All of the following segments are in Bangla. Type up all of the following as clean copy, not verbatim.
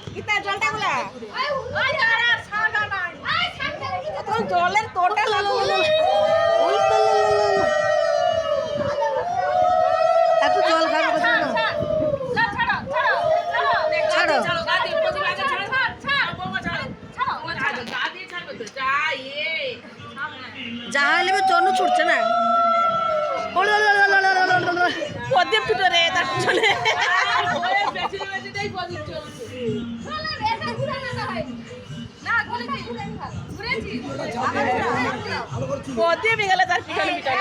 কিতা জলটা গুলা ওই দাঁড়া ছাড়া নাই তো জলের তোটা লাগো এত জল খাবে কথা না ছাড়ো যাহা হলে জন্য ছুটছে না প্রদীপ ছুটে রে তার পিছনে প্রদীপ গেলে তার পিছনে পিছনে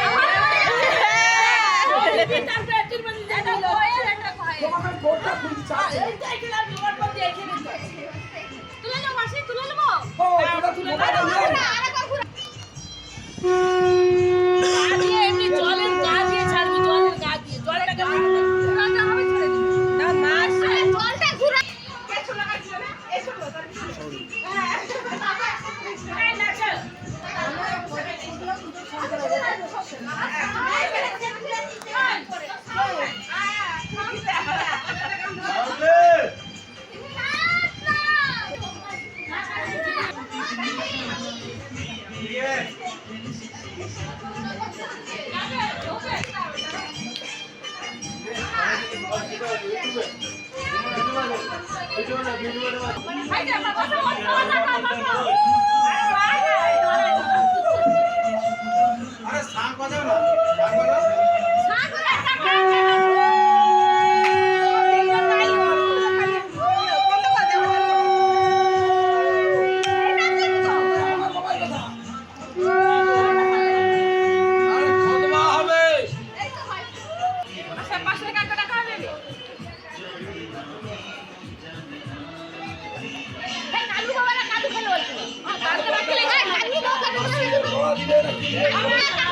I'm